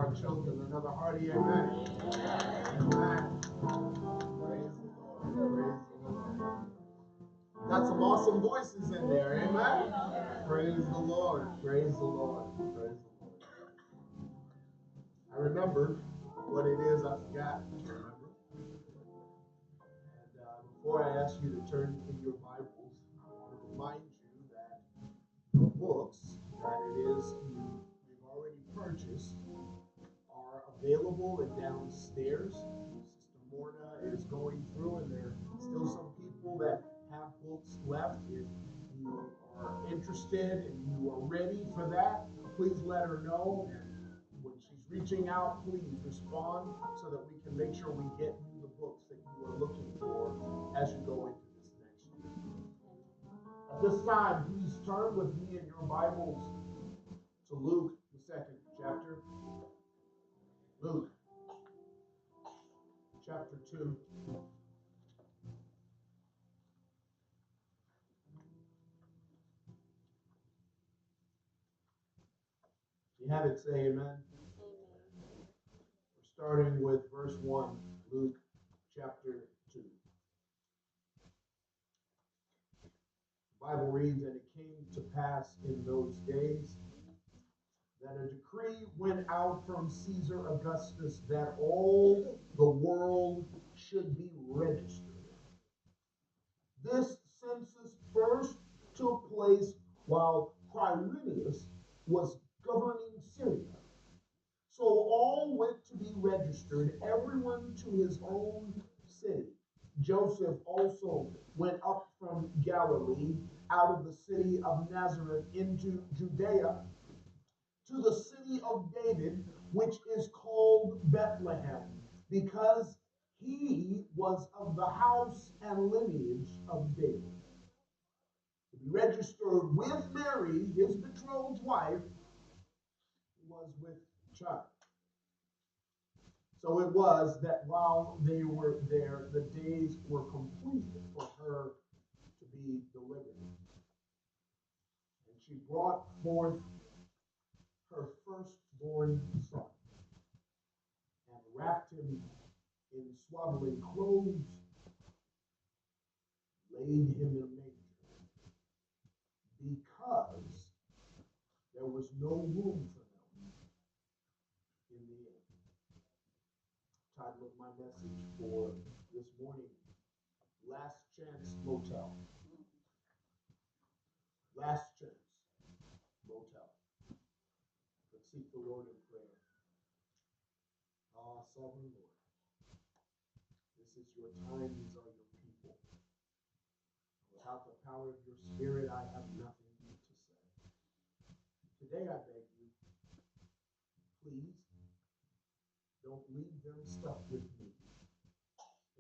our children. Another hearty amen. Amen. Praise the Lord. Praise the Lord. Got some awesome voices in there. Amen. Praise the Lord. Praise the Lord. Praise the Lord. I remembered what it is I forgot to remember. And before I ask you to turn in your Bibles, I want to remind you that the books that it is you've already purchased are available and downstairs. Sister Morna is going through, and there are still some people that have books left. If you are interested and you are ready for that, please let her know. And when she's reaching out, please respond so that we can make sure we get you the books that you are looking for as you go into this next year. At this time, please turn with me in your Bibles to Luke, the second chapter. Luke, chapter 2. If you have it, say amen. We're starting with verse 1, Luke chapter 2. The Bible reads, "And it came to pass in those days that a decree went out from Caesar Augustus that all the world should be registered. This census first took place while Quirinius was governing Syria. So all went to be registered, everyone to his own city. Joseph also went up from Galilee, out of the city of Nazareth into Judea, to the city of David, which is called Bethlehem, because he was of the house and lineage of David, to be registered with Mary, his betrothed wife, who was with child. So it was that while they were there, the days were completed for her to be delivered. And she brought forth her firstborn son, and wrapped him in swaddling clothes, laid him in a manger, because there was no room for them in the inn. Title of my message for this morning, Last Chance Motel. Last Chance Motel. Let's seek the Lord in prayer. Ah, sovereign Lord, this is your time, these are your people. Without the power of your Spirit, I have nothing to say. Today I beg you, please, don't leave them stuck with me.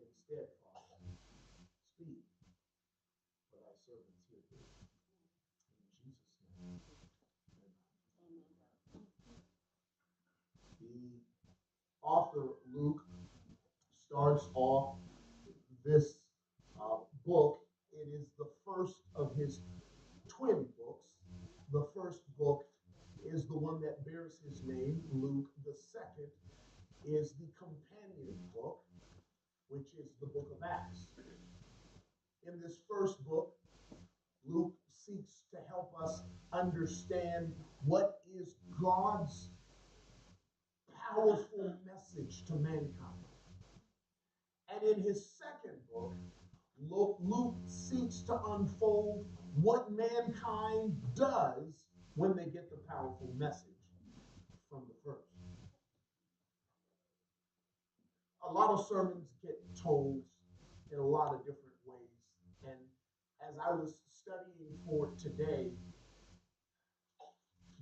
Instead, Father, speak for thy servants hear thee. In Jesus' name, amen. The author, Luke, starts off this book. It is the first of his twin books. The first book is the one that bears his name, Luke. The second is the companion book, which is the book of Acts. In this first book, Luke seeks to help us understand what is God's powerful message to mankind. And in his second book, Luke seeks to unfold what mankind does when they get the powerful message from the first. A lot of sermons get told in a lot of different ways. And as I was studying for today,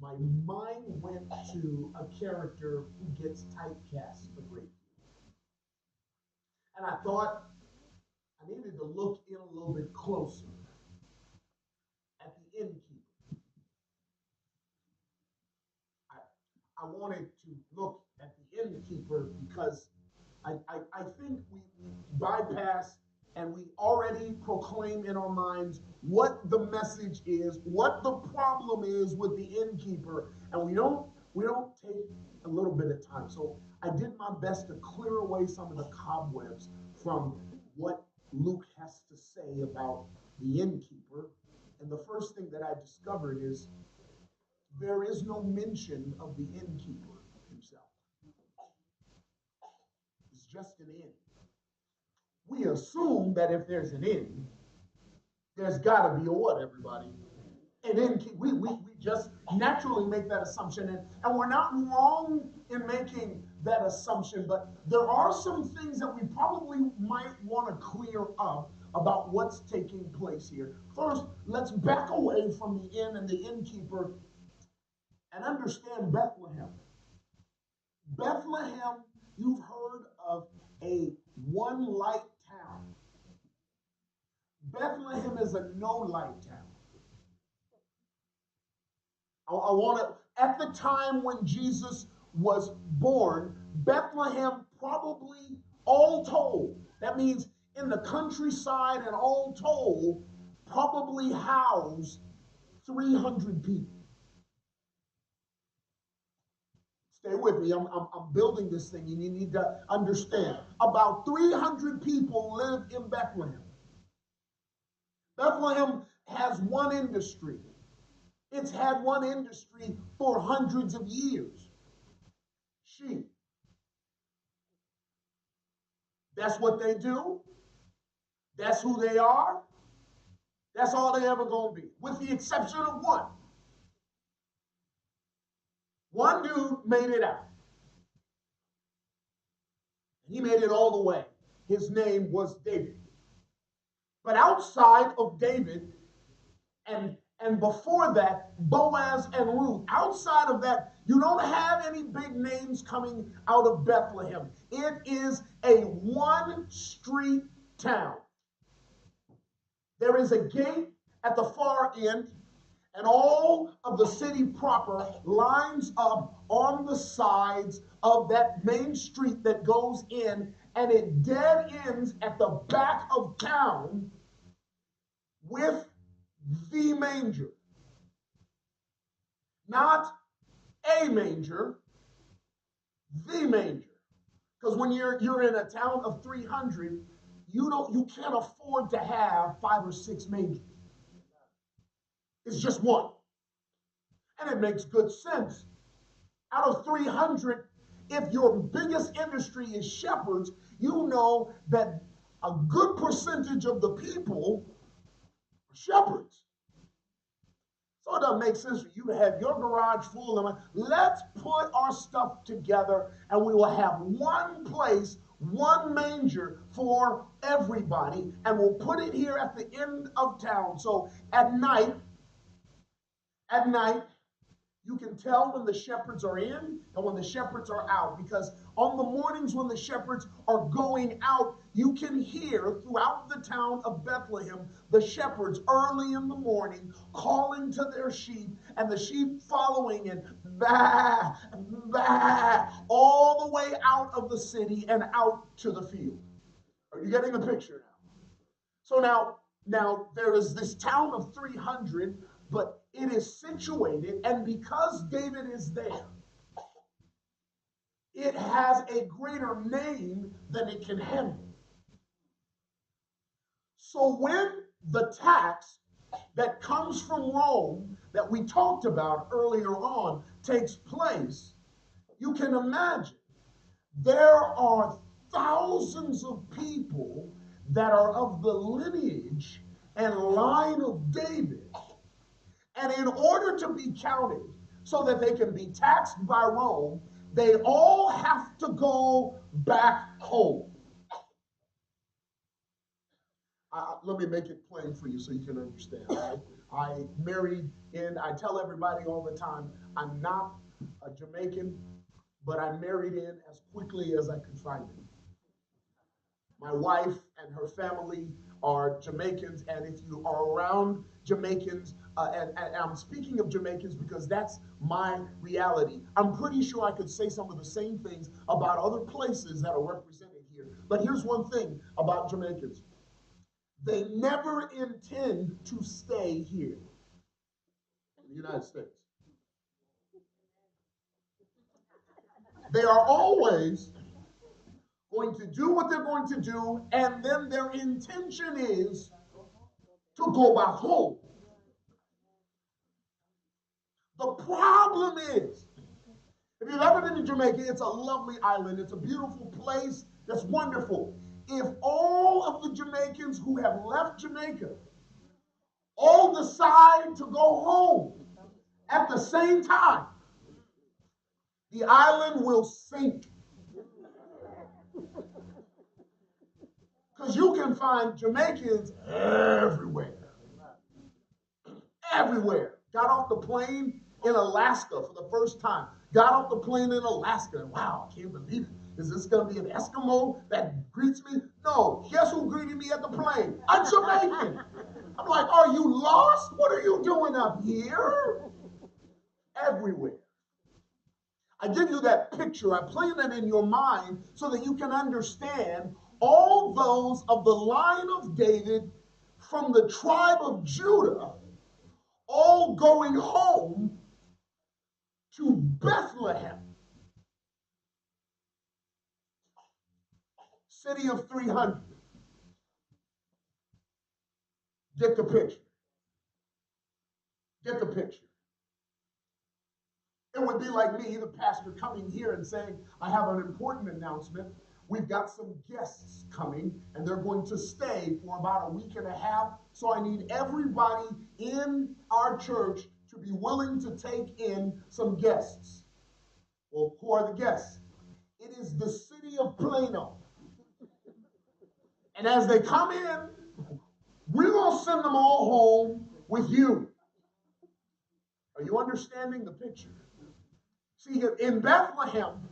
my mind went to a character who gets typecast a great deal. And I thought I needed to look in a little bit closer at the innkeeper. I wanted to look at the innkeeper because I think we bypass and we already proclaim in our minds what the message is, what the problem is with the innkeeper, and we don't we don't take a little bit of time. So I did my best to clear away some of the cobwebs from what Luke has to say about the innkeeper. And the first thing that I discovered is there is no mention of the innkeeper himself. It's just an inn. We assume that if there's an inn, there's got to be a what, everybody? An innkeeper. We just naturally make that assumption. And we're not wrong in making that assumption, but there are some things that we probably might want to clear up about what's taking place here. First, let's back away from the inn and the innkeeper and understand Bethlehem. Bethlehem, you've heard of a one light town. Bethlehem is a no light town. I want to, at the time when Jesus was born, Bethlehem probably all told, that means in the countryside and all told, probably housed 300 people. Stay with me. I'm building this thing, and you need to understand. About 300 people live in Bethlehem. Bethlehem has one industry. It's had one industry for hundreds of years. Sheep. That's what they do. That's who they are. That's all they ever going to be, with the exception of one. One dude made it out. He made it all the way. His name was David. But outside of David and before that, Boaz and Ruth, outside of that, you don't have any big names coming out of Bethlehem. It is a one-street town. There is a gate at the far end, and all of the city proper lines up on the sides of that main street that goes in, and it dead ends at the back of town with the manger. Not a manger, the manger. Because when you're in a town of 300, you can't afford to have 5 or 6 mangers. It's just one. And it makes good sense. Out of 300, if your biggest industry is shepherds, you know that a good percentage of the people are shepherds. So it doesn't make sense for you to have your garage full of it. Let's put our stuff together and we will have one place, one manger for everybody, and we'll put it here at the end of town. So at night, you can tell when the shepherds are in and when the shepherds are out, because on the mornings when the shepherds are going out, you can hear throughout the town of Bethlehem the shepherds early in the morning calling to their sheep, and the sheep following and bah, bah, all the way out of the city and out to the field. Are you getting the picture now? So now there is this town of 300, but it is situated, and because David is there, it has a greater name than it can handle. So when the tax that comes from Rome that we talked about earlier on takes place, you can imagine there are thousands of people that are of the lineage and line of David. And in order to be counted so that they can be taxed by Rome, they all have to go back home. Let me make it plain for you so you can understand. I married in, I tell everybody all the time, I'm not a Jamaican, but I married in as quickly as I could find it. My wife and her family are Jamaicans, and if you are around Jamaicans, and I'm speaking of Jamaicans because that's my reality. I'm pretty sure I could say some of the same things about other places that are represented here. But here's one thing about Jamaicans. They never intend to stay here in the United States. They are always going to do what they're going to do, and then their intention is to go back home. The problem is, if you've ever been to Jamaica, it's a lovely island. It's a beautiful place. That's wonderful. If all of the Jamaicans who have left Jamaica all decide to go home at the same time, the island will sink. Because you can find Jamaicans everywhere. Everywhere. Got off the plane in Alaska for the first time. Got off the plane in Alaska. And wow, I can't believe it. Is this going to be an Eskimo that greets me? No. Guess who greeted me at the plane? A Jamaican. I'm like, are you lost? What are you doing up here? Everywhere. I give you that picture. I plant it in your mind so that you can understand all those of the line of David from the tribe of Judah all going home to Bethlehem, city of 300. Get the picture. Get the picture. It would be like me, the pastor, coming here and saying, I have an important announcement. We've got some guests coming, and they're going to stay for about a week and a half. So I need everybody in our church to be willing to take in some guests. Well, who are the guests? It is the city of Plano. And as they come in, we're going to send them all home with you. Are you understanding the picture? See, in Bethlehem,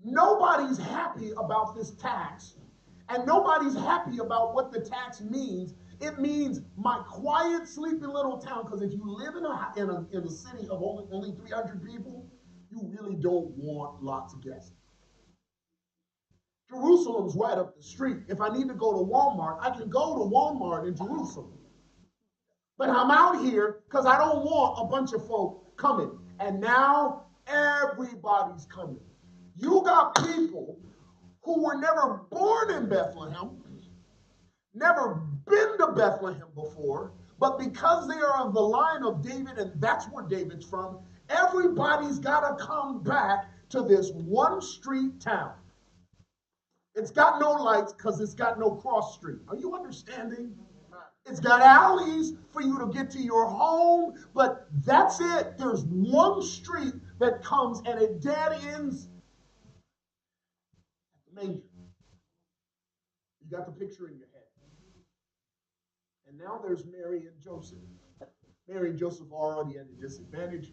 nobody's happy about this tax, and nobody's happy about what the tax means. It means my quiet, sleepy little town, because if you live in a city of only 300 people, you really don't want lots of guests. Jerusalem's right up the street. If I need to go to Walmart, I can go to Walmart in Jerusalem. But I'm out here because I don't want a bunch of folk coming. And now everybody's coming. You got people who were never born in Bethlehem, never been to Bethlehem before, but because they are of the line of David, and that's where David's from, everybody's got to come back to this one street town. It's got no lights because it's got no cross street. Are you understanding? It's got alleys for you to get to your home, but that's it. There's one street that comes and it dead ends at the manger. You got the picture in your head. And now there's Mary and Joseph. Mary and Joseph are already at a disadvantage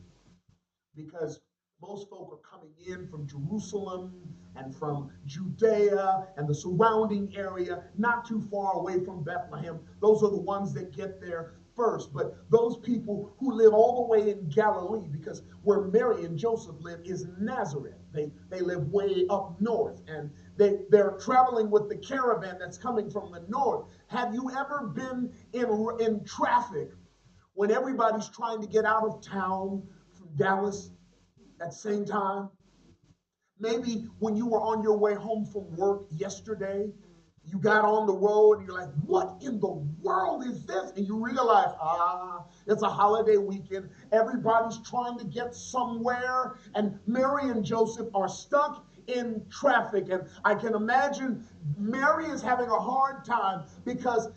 because most folk are coming in from Jerusalem and from Judea and the surrounding area, not too far away from Bethlehem. Those are the ones that get there first. But those people who live all the way in Galilee, because where Mary and Joseph live is Nazareth. They live way up north, and they're traveling with the caravan that's coming from the north. Have you ever been in traffic when everybody's trying to get out of town from Dallas at the same time? Maybe when you were on your way home from work yesterday, you got on the road and you're like, what in the world is this? And you realize, it's a holiday weekend. Everybody's trying to get somewhere. And Mary and Joseph are stuck in traffic. And I can imagine Mary is having a hard time because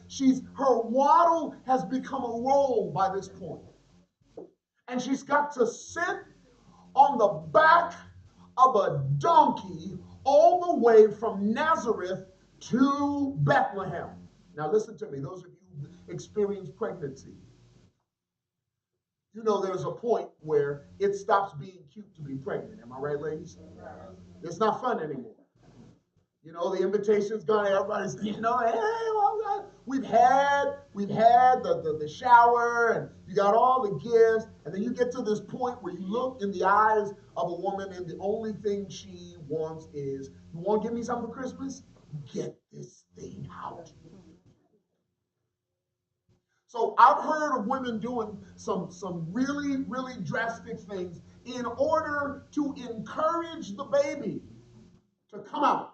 her waddle has become a roll by this point. And she's got to sit on the back of a donkey all the way from Nazareth to Bethlehem. Now listen to me, those of you who experience pregnancy. You know there's a point where it stops being cute to be pregnant. Am I right, ladies? It's not fun anymore. You know, the invitation's gone, everybody's, hey, well, we've had the shower, and you got all the gifts, and then you get to this point where you look in the eyes of a woman, and the only thing she wants is, you want to give me something for Christmas? Get this thing out. So I've heard of women doing some really, really drastic things in order to encourage the baby to come out.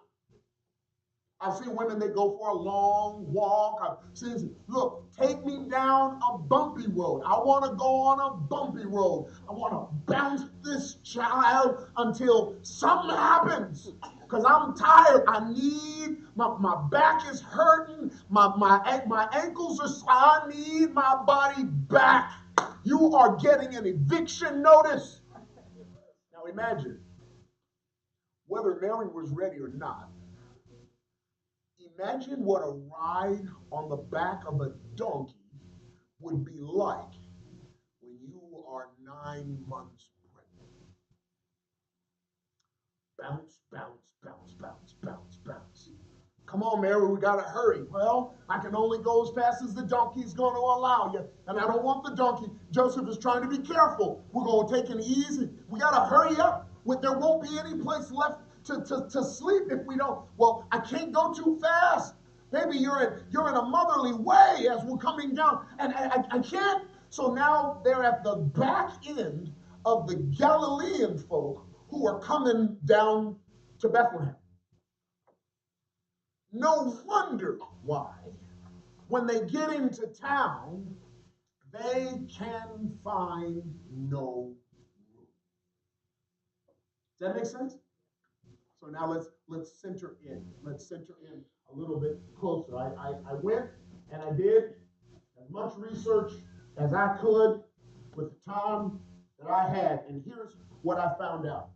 I've seen women that go for a long walk. I've seen, look, take me down a bumpy road. I want to go on a bumpy road. I want to bounce this child until something happens. Because I'm tired. I need, my back is hurting. My ankles are, I need my body back. You are getting an eviction notice. Now imagine, whether Mary was ready or not, imagine what a ride on the back of a donkey would be like when you are 9 months pregnant. Bounce, bounce, bounce, bounce, bounce, bounce. Come on, Mary, we gotta hurry. Well, I can only go as fast as the donkey's going to allow you, and I don't want the donkey. Joseph is trying to be careful. We're going to take it easy. We gotta hurry up. There won't be any place left to sleep if we don't. Well, I can't go too fast. Baby, you're in a motherly way as we're coming down, and I can't. So now they're at the back end of the Galilean folk who are coming down to Bethlehem. No wonder why, when they get into town, they can find no room. Does that make sense? So now let's center in. Let's center in a little bit closer. I went and I did as much research as I could with the time that I had, and here's what I found out.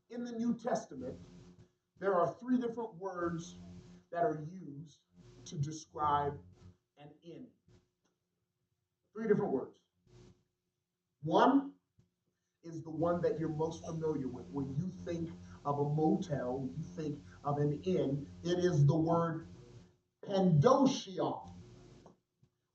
In the New Testament, there are 3 different words that are used to describe an inn. 3 different words. One is the one that you're most familiar with. When you think of a motel, when you think of an inn, it is the word pandosion,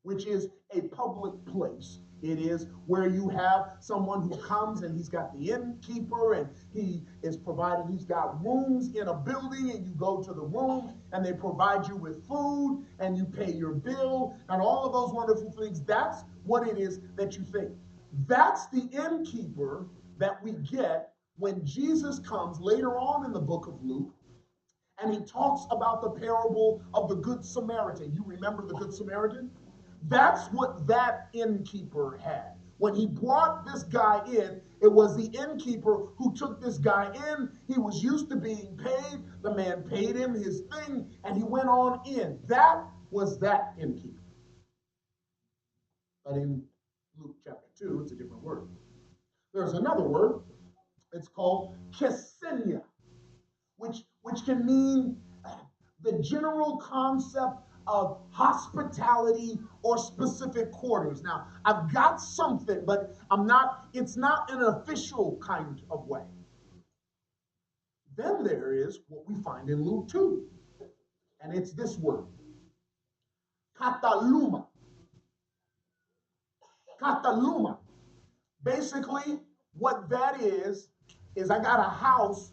which is a public place. It is where you have someone who comes and he's got the innkeeper and he is provided, he's got rooms in a building, and you go to the room and they provide you with food and you pay your bill and all of those wonderful things. That's what it is that you think. That's the innkeeper that we get when Jesus comes later on in the book of Luke, and he talks about the parable of the Good Samaritan. You remember the Good Samaritan? That's what that innkeeper had. When he brought this guy in, it was the innkeeper who took this guy in. He was used to being paid. The man paid him his thing, and he went on in. That was that innkeeper. But in Luke chapter 2, it's a different word. There's another word. It's called ksenia, which can mean the general concept of hospitality or specific quarters. Now, I've got something, but it's not an official kind of way. Then there is what we find in Luke 2, and it's this word, kataluma. Kataluma. Basically, what that is I got a house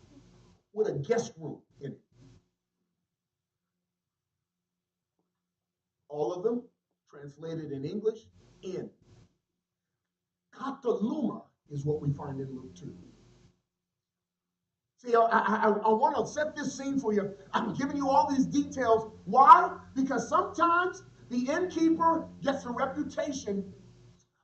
with a guest room in it. All of them translated in English, inn. Kataluma is what we find in Luke 2. See, I want to set this scene for you. I'm giving you all these details. Why? Because sometimes the innkeeper gets a reputation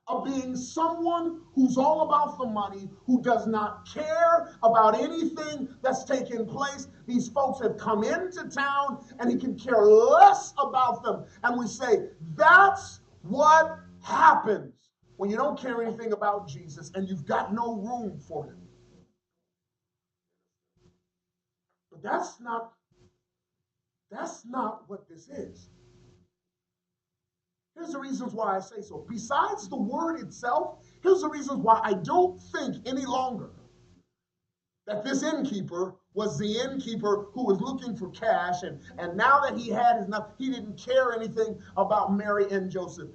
of being someone who's all about the money, who does not care about anything that's taking place. These folks have come into town and he can care less about them. And we say, that's what happens when you don't care anything about Jesus and you've got no room for him. But that's not what this is. Here's the reasons why I say so. Besides the word itself, here's the reasons why I don't think any longer that this innkeeper was the innkeeper who was looking for cash, and now that he had enough, he didn't care anything about Mary and Joseph.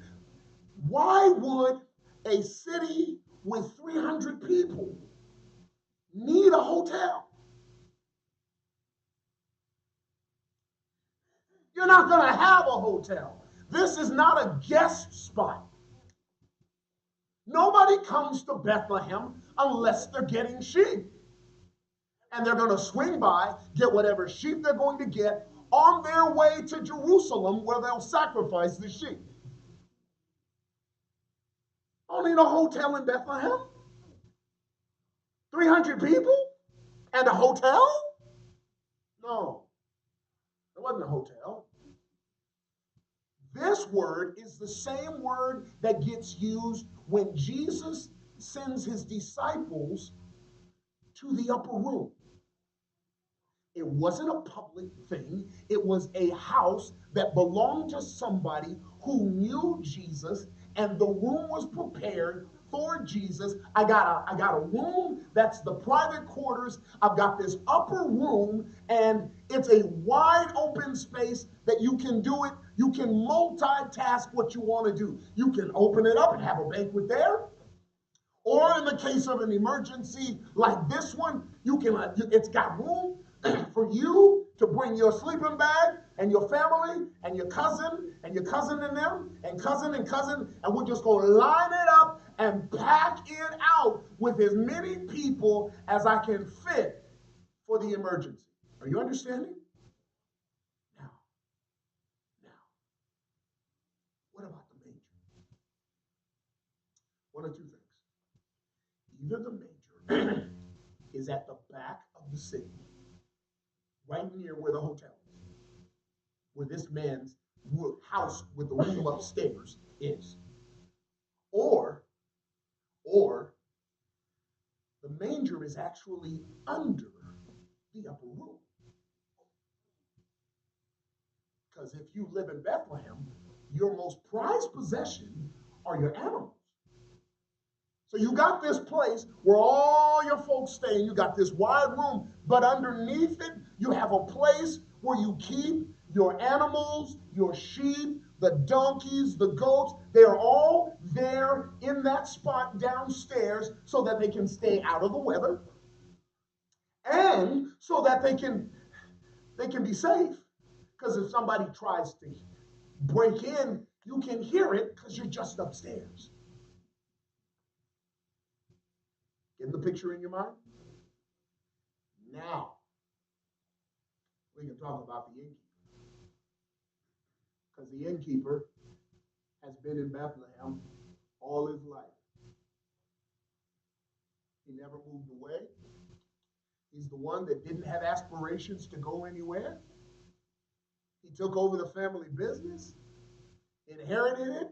Why would a city with 300 people need a hotel? You're not going to have a hotel. This is not a guest spot. Nobody comes to Bethlehem unless they're getting sheep. And they're going to swing by, get whatever sheep they're going to get on their way to Jerusalem where they'll sacrifice the sheep. Only in a hotel in Bethlehem? 300 people? And a hotel? No, it wasn't a hotel. This word is the same word that gets used when Jesus sends his disciples to the upper room. It wasn't a public thing. It was a house that belonged to somebody who knew Jesus, and the room was prepared for Jesus. I got a room that's the private quarters. I've got this upper room, and it's a wide open space that you can do it. You can multitask what you want to do. You can open it up and have a banquet there. Or in the case of an emergency like this one, you can. It's got room for you to bring your sleeping bag and your family and your cousin and them and cousin, and we're just going to line it up and pack it out with as many people as I can fit for the emergency. Are you understanding? Now, what about the manger? One of two things. Either the manger is at the back of the city, right near where the hotel is, where this man's house with the room upstairs is. Or the manger is actually under the upper room. Because if you live in Bethlehem, your most prized possession are your animals. So you got this place where all your folks stay, and you got this wide room, but underneath it, you have a place where you keep your animals, your sheep, the donkeys, the goats. They're all there in that spot downstairs so that they can stay out of the weather and so that they can be safe. Because if somebody tries to break in, you can hear it because you're just upstairs. Getting the picture in your mind? Now, we can talk about the innkeeper. Because the innkeeper has been in Bethlehem all his life. He never moved away. He's the one that didn't have aspirations to go anywhere. He took over the family business, inherited it,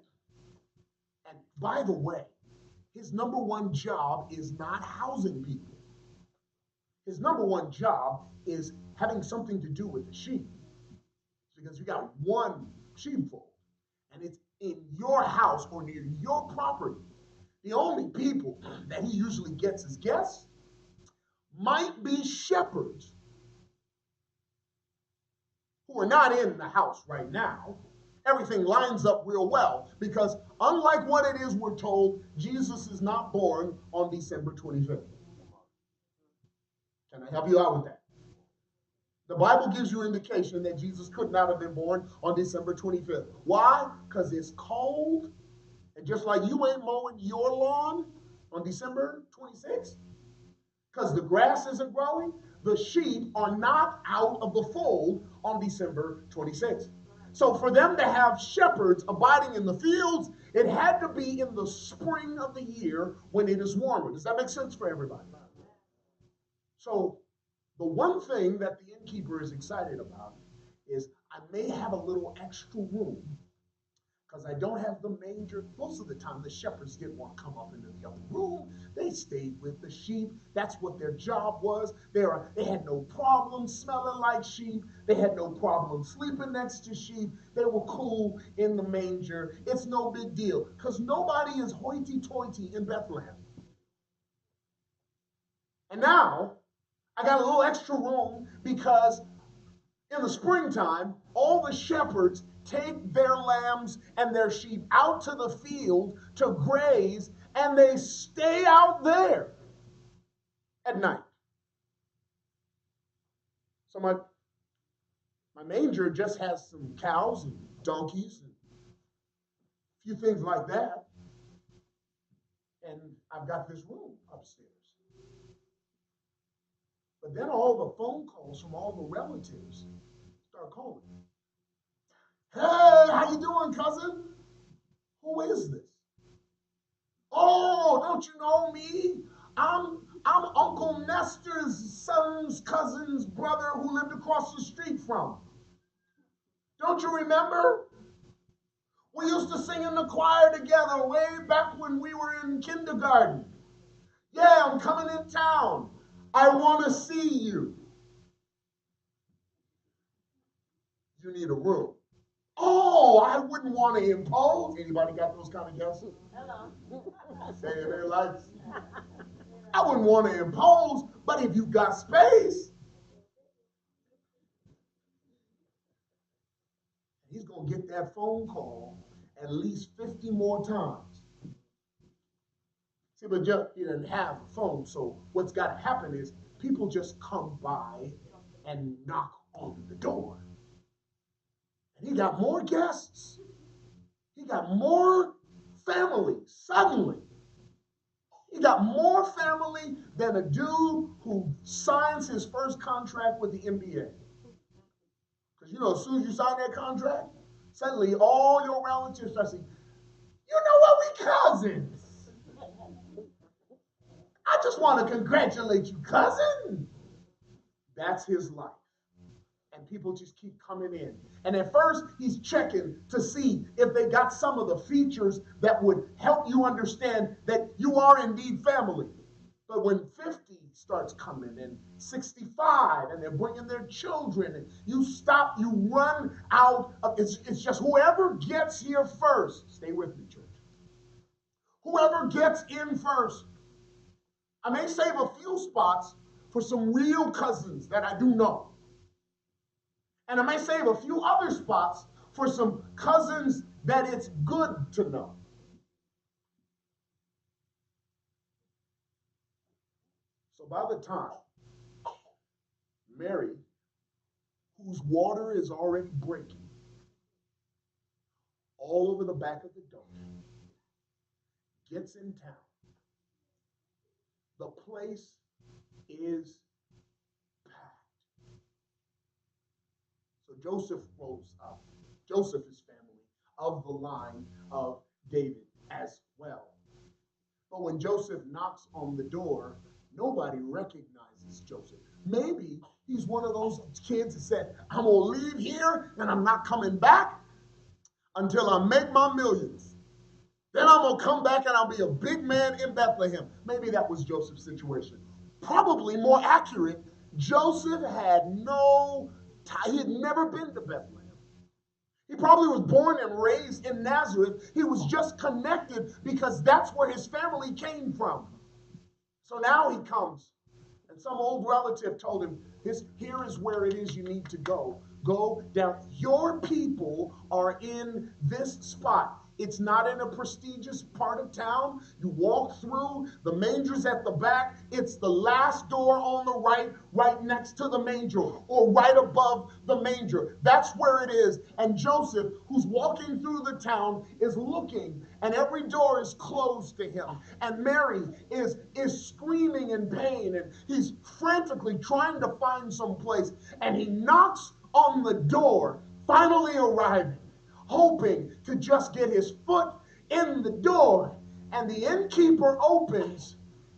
and by the way, his number one job is not housing people. His number one job is having something to do with the sheep. Because you got one sheepfold, and it's in your house or near your property. The only people that he usually gets as guests might be shepherds who are not in the house right now. Everything lines up real well because unlike what it is we're told, Jesus is not born on December 25th. Can I help you out with that? The Bible gives you indication that Jesus could not have been born on December 25th. Why? Because it's cold, and just like you ain't mowing your lawn on December 26th, because the grass isn't growing, the sheep are not out of the fold on December 26th. So for them to have shepherds abiding in the fields, it had to be in the spring of the year when it is warmer. Does that make sense for everybody? So the one thing that the innkeeper is excited about is I may have a little extra room because I don't have the manger. Most of the time, the shepherds didn't want to come up into the upper room. They stayed with the sheep. That's what their job was. They had no problem smelling like sheep. They had no problem sleeping next to sheep. They were cool in the manger. It's no big deal because nobody is hoity-toity in Bethlehem. And now, I got a little extra room because in the springtime, all the shepherds take their lambs and their sheep out to the field to graze, and they stay out there at night. So my manger just has some cows and donkeys and a few things like that. and I've got this room upstairs. But then all the phone calls from all the relatives start calling. Hey, how you doing, cousin? Who is this? Oh, don't you know me? I'm Uncle Nestor's son's cousin's brother who lived across the street from. Don't you remember? We used to sing in the choir together way back when we were in kindergarten. Yeah, I'm coming in town. I want to see you. You need a room. Oh, I wouldn't want to impose. Anybody got those kind of guesses? Hello. Saying their lights. I wouldn't want to impose, but if you got space, he's going to get that phone call at least 50 more times. See, but he doesn't have a phone, so what's got to happen is people just come by and knock on the door. And he got more guests. He got more family suddenly. He got more family than a dude who signs his first contract with the NBA. Because, you know, as soon as you sign that contract, suddenly all your relatives start saying, you know what, we cousins. I just want to congratulate you, cousin. That's his life. And people just keep coming in. And at first, he's checking to see if they got some of the features that would help you understand that you are indeed family. But when 50 starts coming and 65 and they're bringing their children, and you stop, you run out of, it's just whoever gets here first. Stay with me, church. Whoever gets in first. I may save a few spots for some real cousins that I do know. And I may save a few other spots for some cousins that it's good to know. So by the time Mary, whose water is already breaking all over the back of the dome, gets in town, the place is packed. So Joseph rolls up. Joseph is family of the line of David as well. But when Joseph knocks on the door, nobody recognizes Joseph. Maybe he's one of those kids that said, I'm going to leave here and I'm not coming back until I make my millions. Then I'm going to come back and I'll be a big man in Bethlehem. Maybe that was Joseph's situation. Probably more accurate, Joseph had he had never been to Bethlehem. He probably was born and raised in Nazareth. He was just connected because that's where his family came from. So now he comes, and some old relative told him, here is where it is you need to go. Go down. Your people are in this spot. It's not in a prestigious part of town. You walk through, the manger's at the back. It's the last door on the right, right next to the manger, or right above the manger. That's where it is. And Joseph, who's walking through the town, is looking, and every door is closed to him. And Mary is screaming in pain, and he's frantically trying to find some place. And he knocks on the door, finally arriving, hoping to just get his foot in the door. And the innkeeper opens,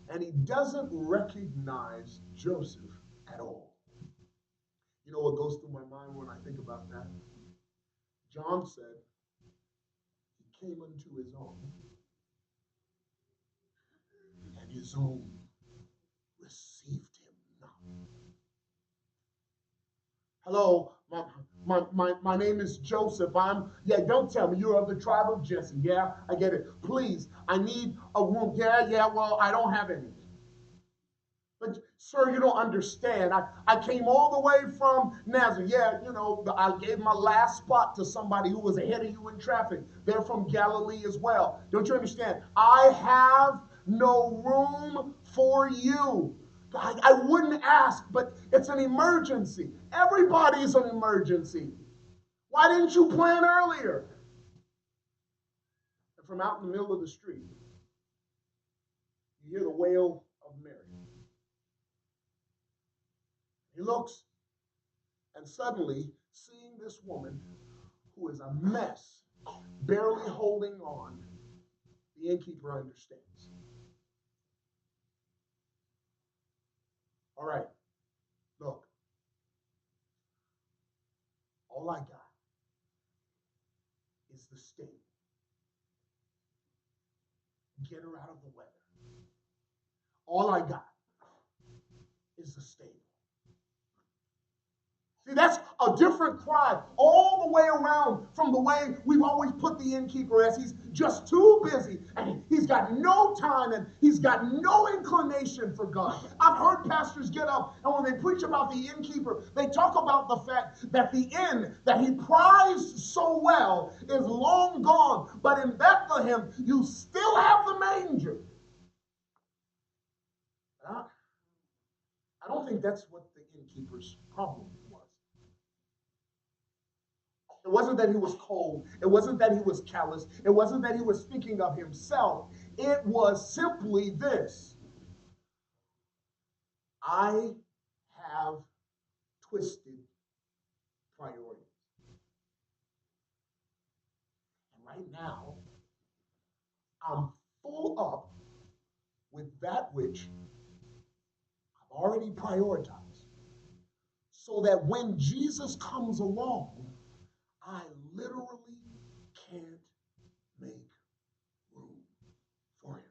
and he doesn't recognize Joseph at all. You know what goes through my mind when I think about that? John said, he came unto his own, and his own received him not. Hello, my name is Joseph. Don't tell me you're of the tribe of Jesse. Yeah, I get it. Please, I need a room. Yeah, well, I don't have any. But, sir, you don't understand. I came all the way from Nazareth. Yeah, you know, I gave my last spot to somebody who was ahead of you in traffic. They're from Galilee as well. Don't you understand? I have no room for you. I wouldn't ask, but it's an emergency. Everybody's an emergency. Why didn't you plan earlier? And from out in the middle of the street, You hear the wail of Mary. He looks, and suddenly, seeing this woman who is a mess, barely holding on, the innkeeper understands. All right, look, all I got is the stable. Get her out of the weather. All I got is the stable. See, that's a different cry all the way around from the way we've always put the innkeeper as he's just too busy and he's got no time and he's got no inclination for God. I've heard pastors get up and when they preach about the innkeeper, they talk about the fact that the inn that he prized so well is long gone. But in Bethlehem, you still have the manger. I don't think that's what the innkeeper's problem was. It wasn't that he was cold. It wasn't that he was callous. It wasn't that he was thinking of himself. It was simply this. I have twisted priorities. And right now, I'm full up with that which I've already prioritized. So that when Jesus comes along, I literally can't make room for him.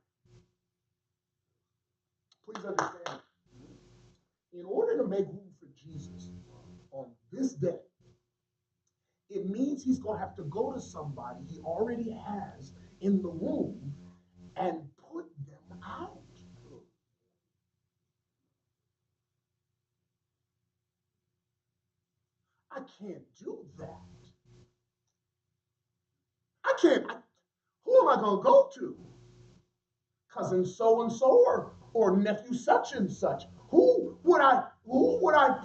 Please understand, in order to make room for Jesus on this day, it means he's going to have to go to somebody he already has in the room and put them out. I can't do that. Who am I going to go to? Cousin so and so or nephew such and such. Who would I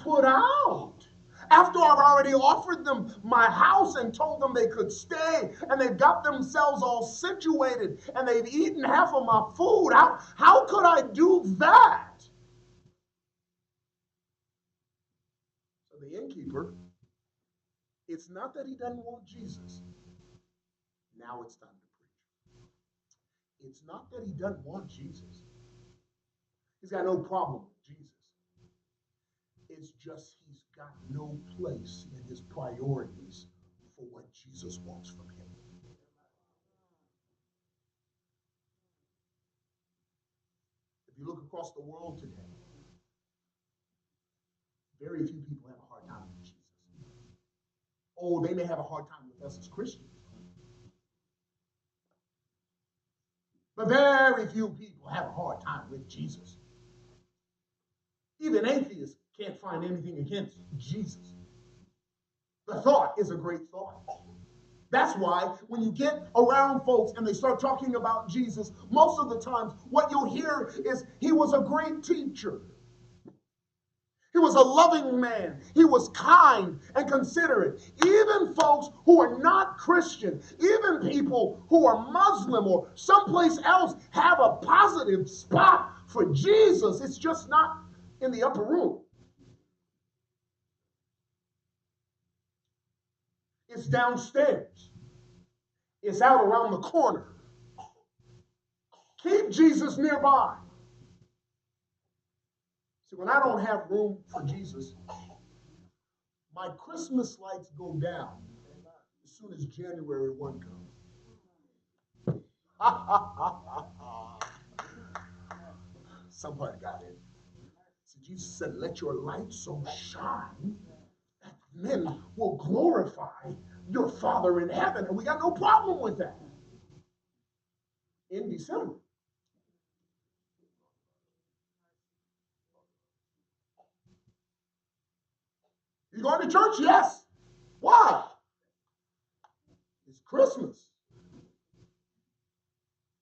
put out? After I've already offered them my house and told them they could stay, and they've got themselves all situated, and they've eaten half of my food, how could I do that? So the innkeeper, it's not that he doesn't want Jesus. Now it's time to preach. It's not that he doesn't want Jesus. He's got no problem with Jesus. It's just he's got no place in his priorities for what Jesus wants from him. If you look across the world today, very few people have a hard time with Jesus. Oh, they may have a hard time with us as Christians. But very few people have a hard time with Jesus. Even atheists can't find anything against Jesus. The thought is a great thought. That's why when you get around folks and they start talking about Jesus, most of the times what you'll hear is he was a great teacher. He was a loving man. He was kind and considerate. Even folks who are not Christian, even people who are Muslim or someplace else have a positive spot for Jesus. It's just not in the upper room. It's downstairs. It's out around the corner. Keep Jesus nearby. See, when I don't have room for Jesus, my Christmas lights go down as soon as January 1 comes. Somebody got it. So Jesus said, let your light so shine that men will glorify your Father in heaven. And we got no problem with that. In December. You going to church? Yes. Why? It's Christmas.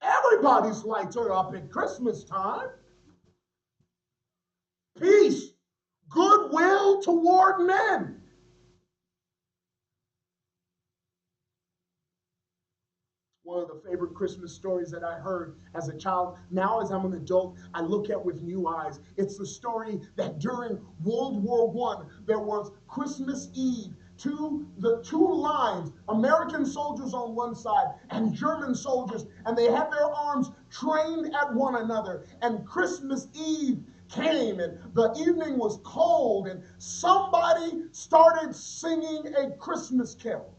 Everybody's lights are up at Christmas time. Peace, goodwill toward men. One of the favorite Christmas stories that I heard as a child. Now, as I'm an adult, I look at with new eyes. It's the story that during World War I, there was Christmas Eve. The two lines, American soldiers on one side and German soldiers, and they had their arms trained at one another. And Christmas Eve came, and the evening was cold, and somebody started singing a Christmas carol.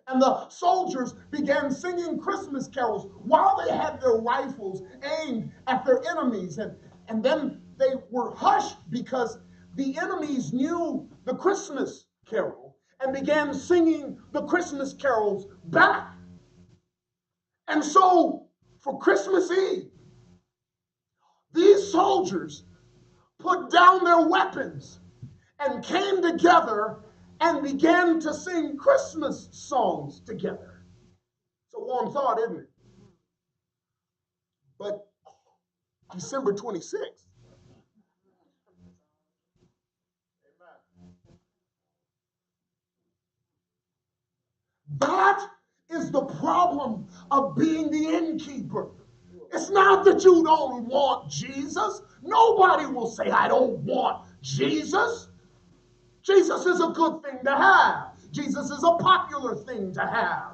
And the soldiers began singing Christmas carols while they had their rifles aimed at their enemies. And then they were hushed because the enemies knew the Christmas carol and began singing the Christmas carols back. And so, for Christmas Eve, these soldiers put down their weapons and came together and began to sing Christmas songs together. It's a warm thought, isn't it? But December 26th, that is the problem of being the innkeeper. It's not that you don't want Jesus. Nobody will say, I don't want Jesus. Jesus is a good thing to have. Jesus is a popular thing to have.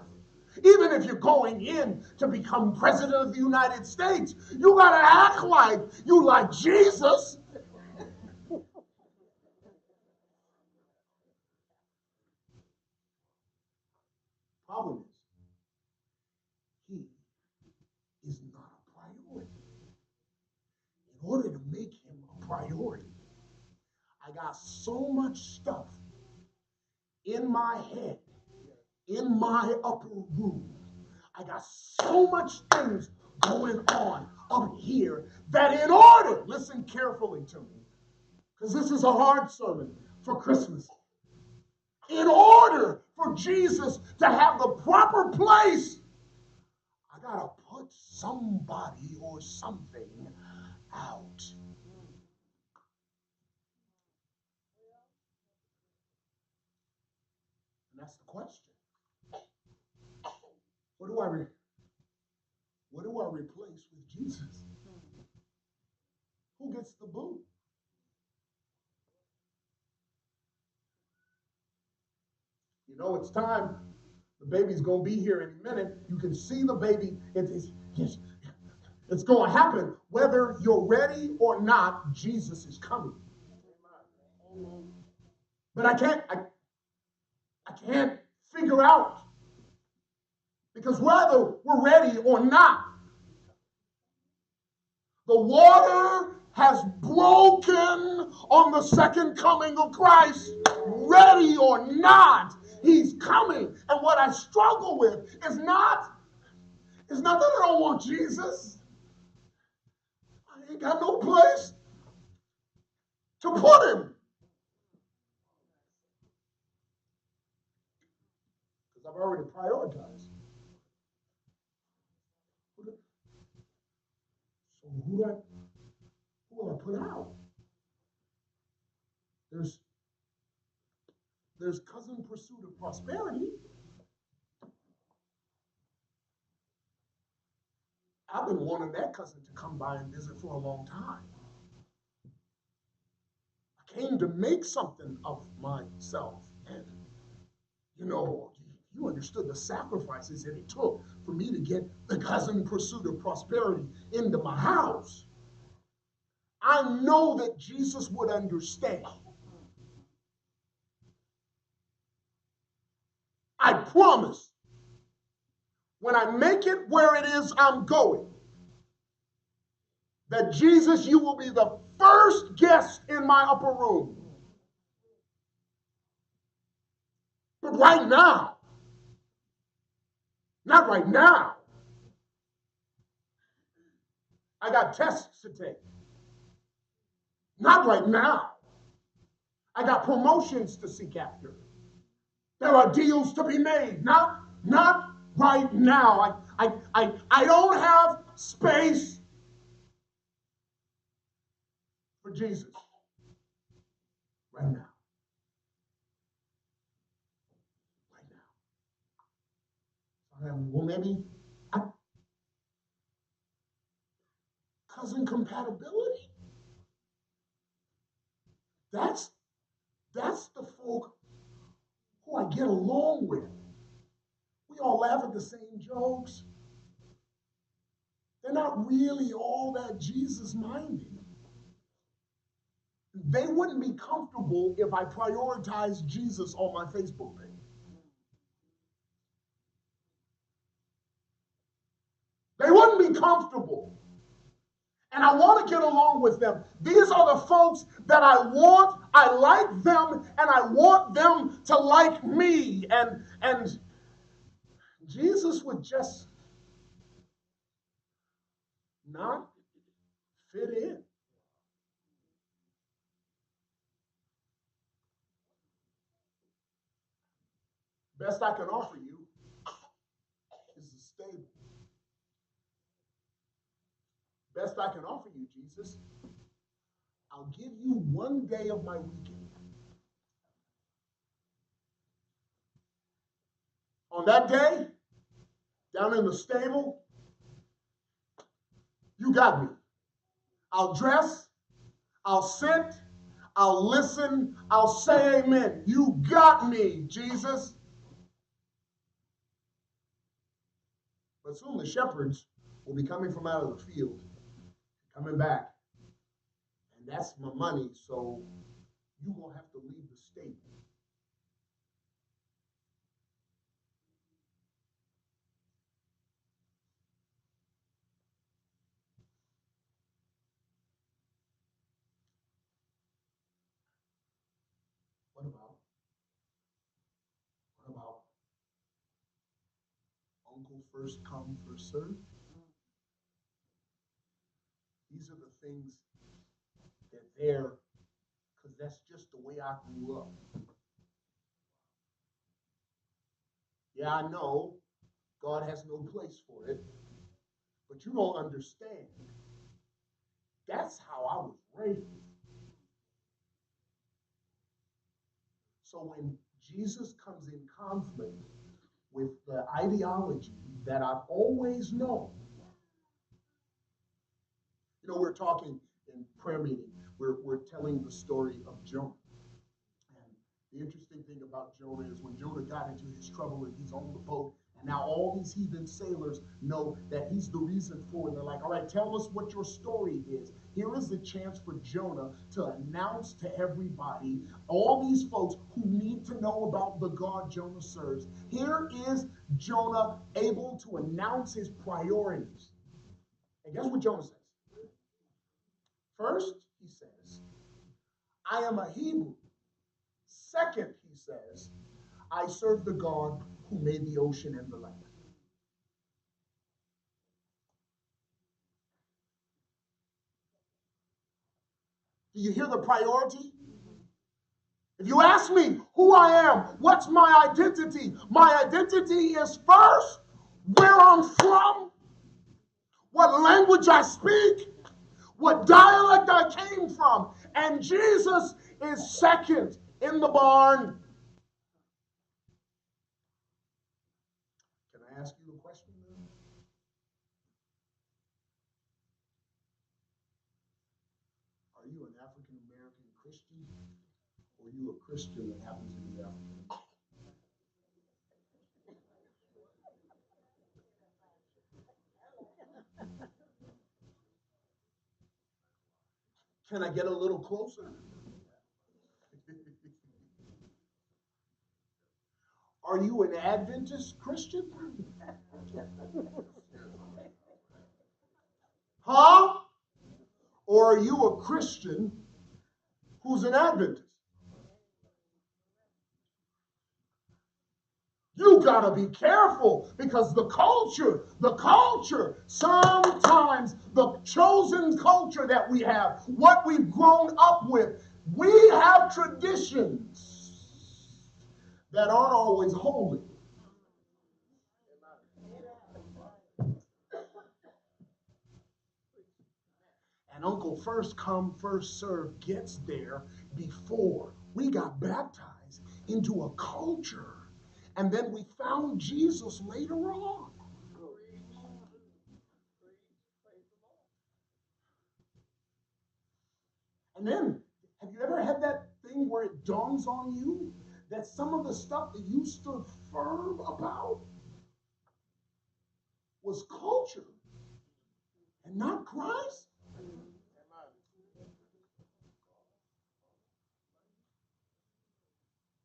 Even if you're going in to become president of the United States, you got to act like you like Jesus. Problem is, he is not a priority. In order to make him a priority, I got so much stuff in my head, in my upper room. I got so much things going on up here that in order, listen carefully to me, because this is a hard sermon for Christmas. In order for Jesus to have the proper place, I got to put somebody or something out. And that's the question. What do I replace with Jesus? Who gets the boot? You know, it's time. The baby's going to be here in a minute. You can see the baby. It's going to happen. Whether you're ready or not, Jesus is coming. But I can't figure out, because whether we're ready or not, the water has broken on the second coming of Christ. Ready or not, he's coming. And what I struggle with is not that I don't want Jesus. I ain't got no place to put him. Because I've already prioritized. So who will I put out? There's cousin Pursuit of Prosperity. I've been wanting that cousin to come by and visit for a long time. I came to make something of myself. And, you understood the sacrifices that it took for me to get the cousin Pursuit of Prosperity into my house. I know that Jesus would understand. I promise, when I make it where it is I'm going, that Jesus, you will be the first guest in my upper room. But right now, not right now, I got tests to take. Not right now. I got promotions to seek after. There are deals to be made. Not right now. I don't have space for Jesus right now. Right now. Well, maybe cousin compatibility. That's the folk who I get along with. We all laugh at the same jokes. They're not really all that Jesus minded. They wouldn't be comfortable if I prioritized Jesus on my Facebook page. They wouldn't be comfortable. And I want to get along with them. These are the folks that I want. I like them, and I want them to like me. And Jesus would just not fit in. Best I can offer you is a stable. Best I can offer you, Jesus, I'll give you one day of my weekend. On that day, down in the stable, you got me. I'll dress, I'll sit, I'll listen, I'll say amen. You got me, Jesus. But soon the shepherds will be coming from out of the field, coming back. And that's my money, so you're going to have to leave the stable. What about, what about Uncle first come, first serve? These are the things that they're, because that's just the way I grew up. Yeah, I know God has no place for it, but you don't understand. That's how I was raised. So when Jesus comes in conflict with the ideology that I've always known, we're talking in prayer meeting, we're telling the story of Jonah. And the interesting thing about Jonah is when Jonah got into his trouble and he's on the boat, and now all these heathen sailors know that he's the reason for it. They're like, all right, tell us what your story is. Here is the chance for Jonah to announce to everybody, all these folks who need to know about the God Jonah serves. Here is Jonah able to announce his priorities. And guess what Jonah says? First, he says, I am a Hebrew. Second, he says, I serve the God who made the ocean and the land. Do you hear the priority? If you ask me who I am, what's my identity? My identity is first where I'm from, what language I speak, what dialect I came from. And Jesus is second in the barn. Can I ask you a question then? Are you an African American Christian? Or are you a Christian that happens to be African? Can I get a little closer? Are you an Adventist Christian? Huh? Or are you a Christian who's an Adventist? You got to be careful because the culture, sometimes the chosen culture that we have, what we've grown up with, we have traditions that aren't always holy. And Uncle First Come, First Serve gets there before we got baptized into a culture. And then we found Jesus later on. And then, have you ever had that thing where it dawns on you that some of the stuff that you stood firm about was culture and not Christ?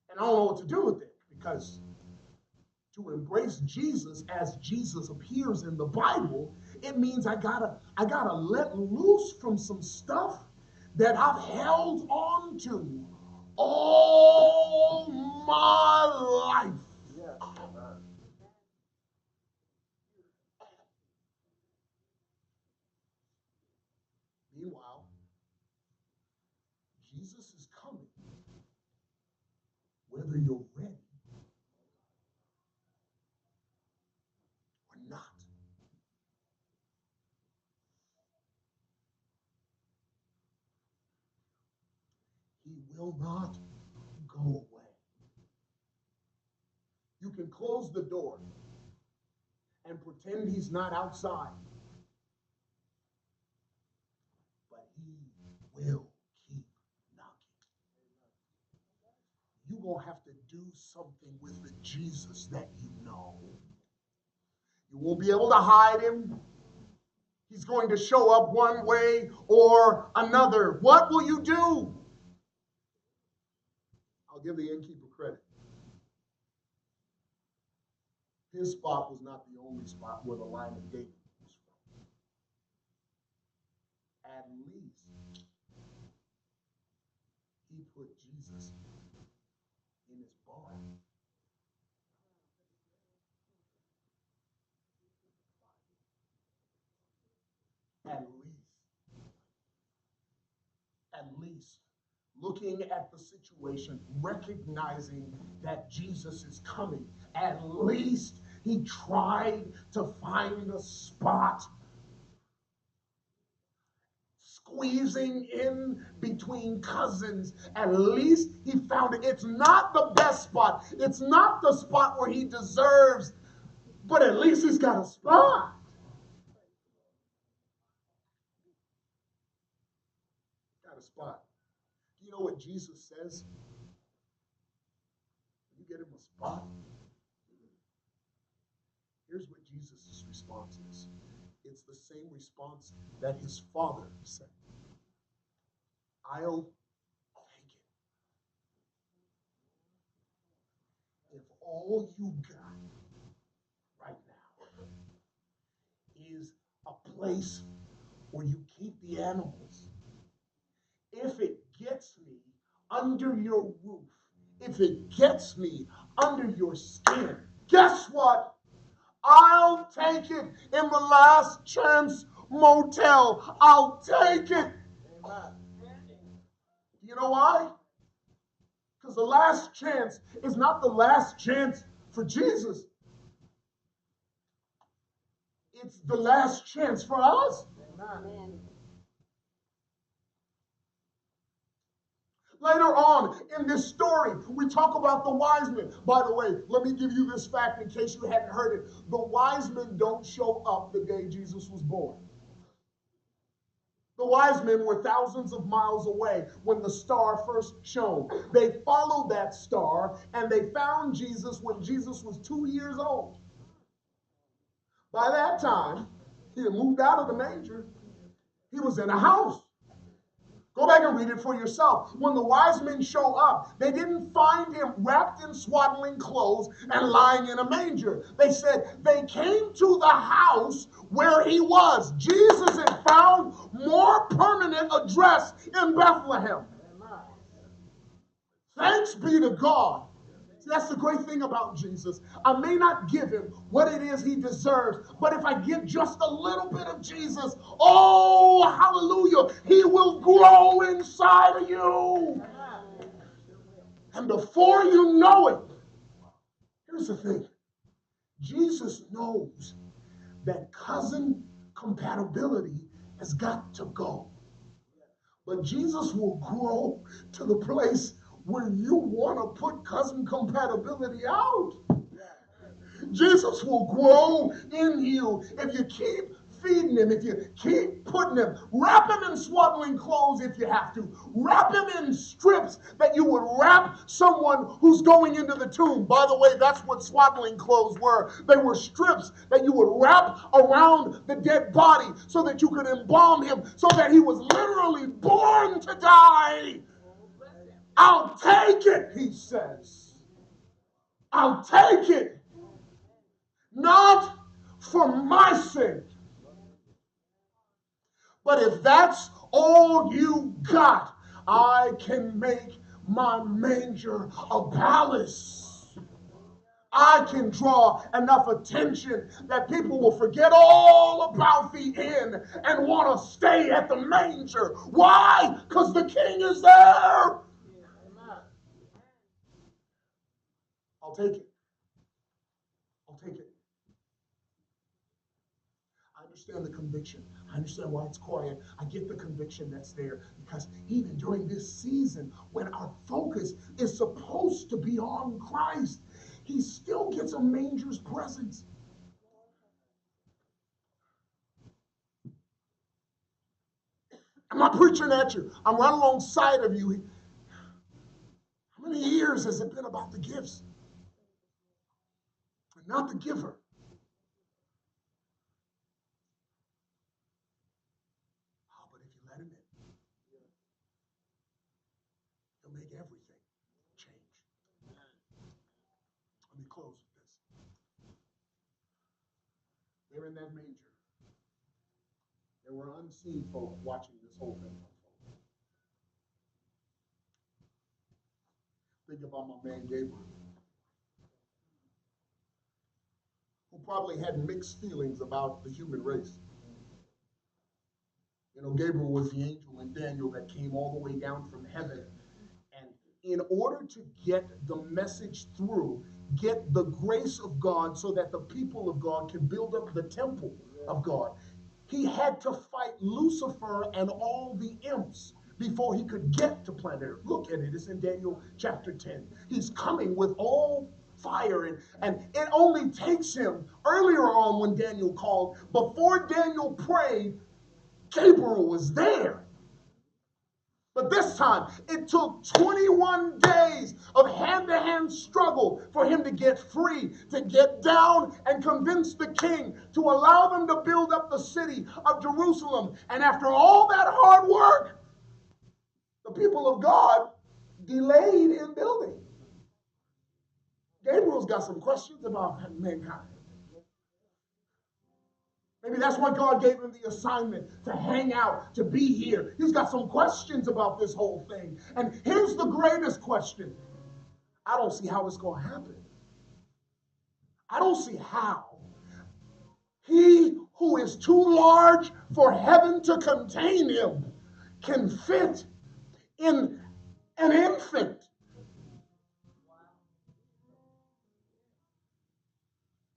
And I don't know what to do with it, because to embrace Jesus as Jesus appears in the Bible, it means I gotta let loose from some stuff that I've held on to all my life. Meanwhile, Jesus is coming, whether you're ready or not. He will not go away. You can close the door and pretend he's not outside, but he will keep knocking. You're going to have to do something with the Jesus that you know. You won't be able to hide him. He's going to show up one way or another. What will you do? I'll give the innkeeper credit. His spot was not the only spot where the line of David was from. At least he put Jesus in his barn. At least looking at the situation, recognizing that Jesus is coming, at least he tried to find a spot, squeezing in between cousins. At least he found it. It's not the best spot. It's not the spot where he deserves, but at least he's got a spot. Got a spot. Do you know what Jesus says? You get him a spot. Here's what Jesus' response is. It's the same response that his father said. I'll take it. If all you got right now is a place where you keep the animals, if it gets me under your roof, if it gets me under your skin, guess what? I'll take it in the Last Chance Motel. I'll take it. You know why? Because the last chance is not the last chance for Jesus. It's the last chance for us. Amen. Later on in this story, we talk about the wise men. By the way, let me give you this fact in case you hadn't heard it. The wise men don't show up the day Jesus was born. The wise men were thousands of miles away when the star first shone. They followed that star and they found Jesus when Jesus was 2 years old. By that time, he had moved out of the manger. He was in a house. Go back and read it for yourself. When the wise men show up, they didn't find him wrapped in swaddling clothes and lying in a manger. They said they came to the house where he was. Jesus had found more permanent address in Bethlehem. Thanks be to God. That's the great thing about Jesus. I may not give him what it is he deserves, but if I give just a little bit of Jesus, oh, hallelujah, he will grow inside of you. And before you know it, here's the thing. Jesus knows that cousin compatibility has got to go. But Jesus will grow to the place where you want to put cousin compatibility out. Jesus will grow in you if you keep feeding him, if you keep putting him, wrap him in swaddling clothes if you have to, wrap him in strips that you would wrap someone who's going into the tomb. By the way, that's what swaddling clothes were. They were strips that you would wrap around the dead body so that you could embalm him, so that he was literally born to die. I'll take it, he says. I'll take it. Not for my sake. But if that's all you got, I can make my manger a palace. I can draw enough attention that people will forget all about the inn and want to stay at the manger. Why? Because the king is there. I'll take it. I'll take it. I understand the conviction. I understand why it's quiet. I get the conviction that's there, because even during this season, when our focus is supposed to be on Christ, he still gets a manger's presence. I'm not preaching at you. I'm right alongside of you. How many years has it been about the gifts and not the giver? Oh, but if you let him in, he'll make everything change. Let me close with this. They're in that manger. There were unseen folk watching this whole thing unfold. Think about my man Gabriel, who probably had mixed feelings about the human race. You know, Gabriel was the angel in Daniel that came all the way down from heaven. And in order to get the message through, get the grace of God so that the people of God can build up the temple of God, he had to fight Lucifer and all the imps before he could get to planet Earth. Look at it. It's in Daniel chapter 10. He's coming with all fire, and it only takes him, earlier on when Daniel called, before Daniel prayed, Gabriel was there. But this time, it took 21 days of hand-to-hand struggle for him to get free, to get down and convince the king to allow them to build up the city of Jerusalem. And after all that hard work, the people of God delayed in building. Gabriel's got some questions about mankind. Maybe that's why God gave him the assignment to hang out, to be here. He's got some questions about this whole thing. And here's the greatest question. I don't see how it's going to happen. I don't see how he who is too large for heaven to contain him can fit in an infant.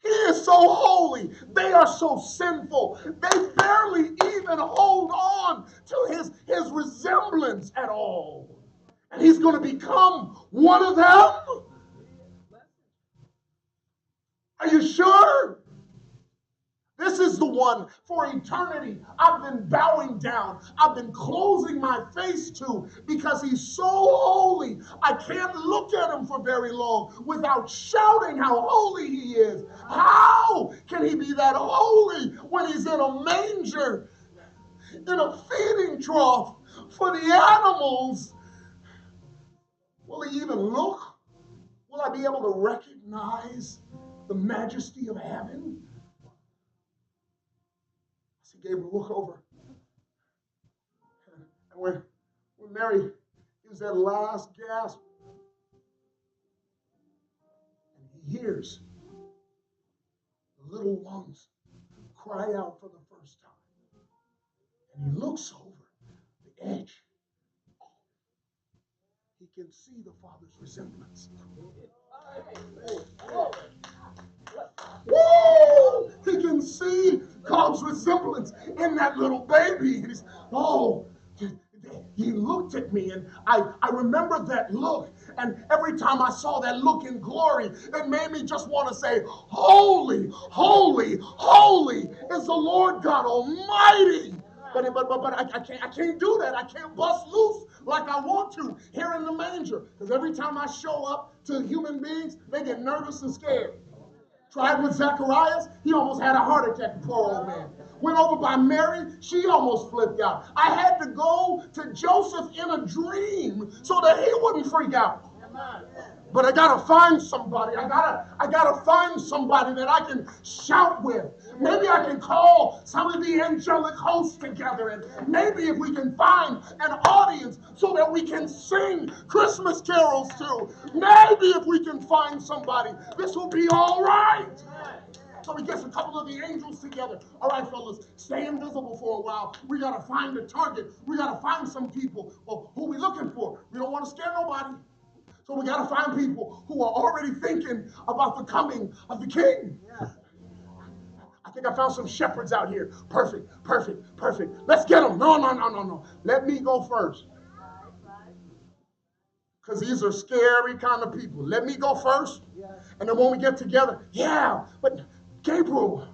He is so holy. They are so sinful. They barely even hold on to his resemblance at all. And he's going to become one of them? Are you sure? This is the one for eternity I've been bowing down. I've been closing my face to, because he's so holy. I can't look at him for very long without shouting how holy he is. How can he be that holy when he's in a manger, in a feeding trough for the animals? Will he even look? Will I be able to recognize the majesty of heaven? Gabriel, look over. And when Mary gives that last gasp, and he hears the little ones cry out for the first time, and he looks over the edge, he can see the Father's resemblance. Woo! He can see God's resemblance in that little baby. And he's, oh, he looked at me, and I remember that look. And every time I saw that look in glory, it made me just want to say, holy, holy, holy is the Lord God Almighty. But I can't do that. I can't bust loose like I want to here in the manger. Because every time I show up to human beings, they get nervous and scared. Tried with Zacharias, he almost had a heart attack, poor old man. Went over by Mary, she almost flipped out. I had to go to Joseph in a dream so that he wouldn't freak out. But I gotta find somebody. I gotta find somebody that I can shout with. Maybe I can call some of the angelic hosts together, and maybe if we can find an audience so that we can sing Christmas carols to. Maybe if we can find somebody, this will be all right. So he gets a couple of the angels together. All right, fellas, stay invisible for a while. We got to find a target. We got to find some people. Well, who are we looking for? We don't want to scare nobody. So we got to find people who are already thinking about the coming of the king. I think I found some shepherds out here. Perfect, perfect, perfect. Let's get them. No. Let me go first. Because these are scary kind of people. Let me go first. And then when we get together, yeah, but Gabriel,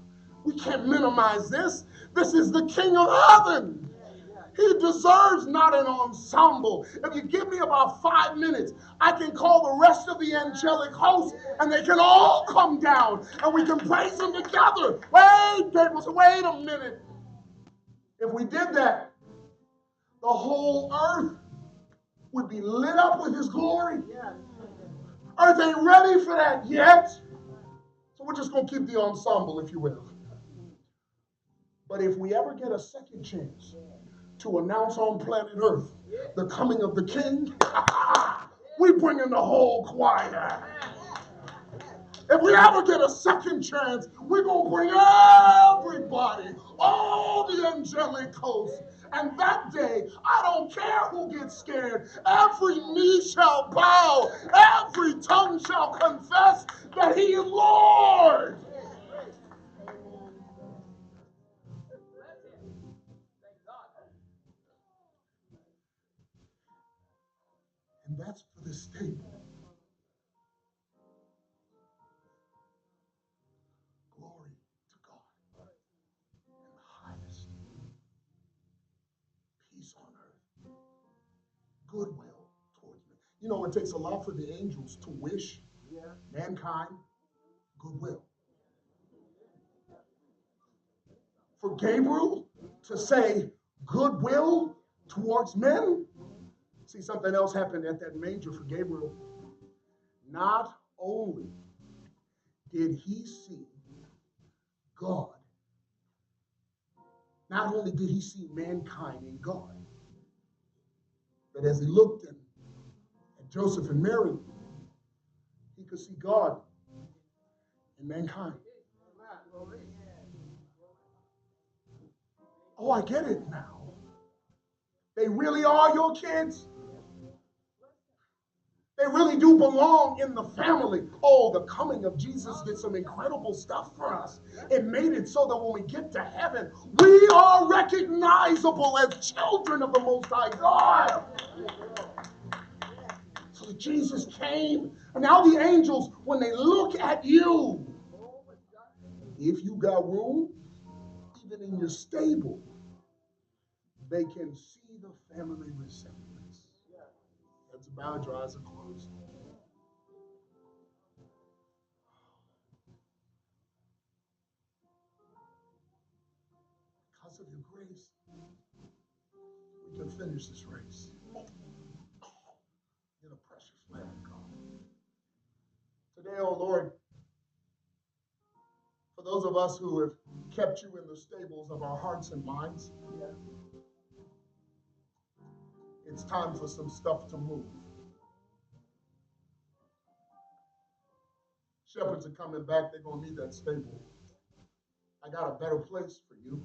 we can't minimize this. This is the King of Heaven. He deserves not an ensemble. If you give me about 5 minutes, I can call the rest of the angelic host, and they can all come down, and we can praise him together. Wait, Gabriel said, wait a minute. If we did that, the whole earth would be lit up with his glory. Earth ain't ready for that yet. So we're just going to keep the ensemble, if you will. But if we ever get a second chance to announce on planet Earth the coming of the King, we bring in the whole choir. If we ever get a second chance, we're going to bring everybody, all the angelic hosts. And that day, I don't care who gets scared. Every knee shall bow. Every tongue shall confess that he is Lord. And that's for this table. Glory to God in the highest. Peace on earth. Goodwill towards men. You know, it takes a lot for the angels to wish mankind goodwill. For Gabriel to say goodwill towards men. See, something else happened at that manger for Gabriel. Not only did he see God, not only did he see mankind in God, but as he looked at Joseph and Mary, he could see God in mankind. Oh, I get it now. They really are your kids. They really do belong in the family. Oh, the coming of Jesus did some incredible stuff for us. It made it so that when we get to heaven, we are recognizable as children of the Most High God. So Jesus came, and now the angels, when they look at you, if you got room, even in your stable, they can see the family resemblance. That's about your eyes are closed. Because of your grace, we can finish this race. In a precious Lamb of God. Today, oh Lord, for those of us who have kept you in the stables of our hearts and minds, it's time for some stuff to move. Shepherds are coming back. They're going to need that stable. I got a better place for you.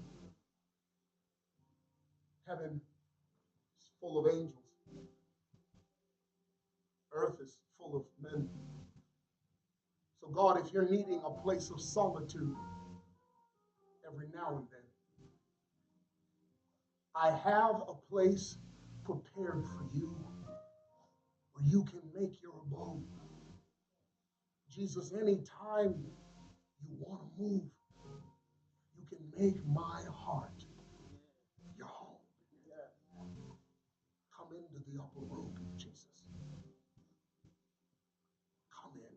Heaven is full of angels. Earth is full of men. So God, if you're needing a place of solitude every now and then, I have a place prepared for you where you can make your abode. Jesus, anytime you want to move, you can make my heart your home. Come into the upper room, Jesus. Come in.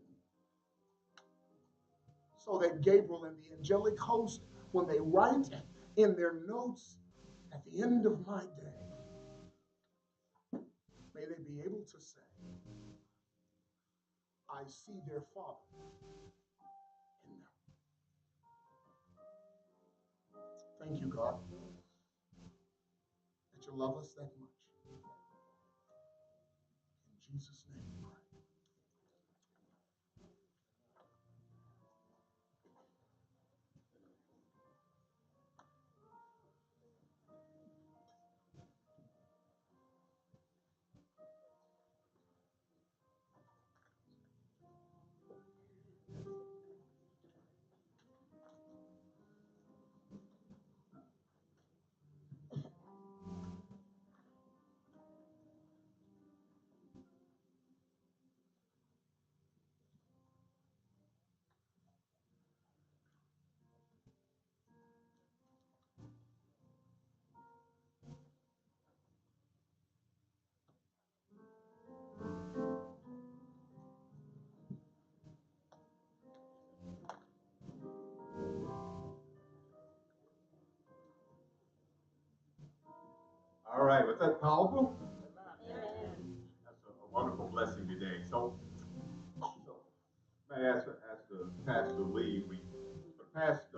So that Gabriel and the angelic host, when they write in their notes at the end of my day, may they be able to say, I see their Father in them. Thank you, God, that you love us that much. In Jesus' name we pray. All right, was that powerful? That's a wonderful blessing today. So may I ask the pastor to leave? The past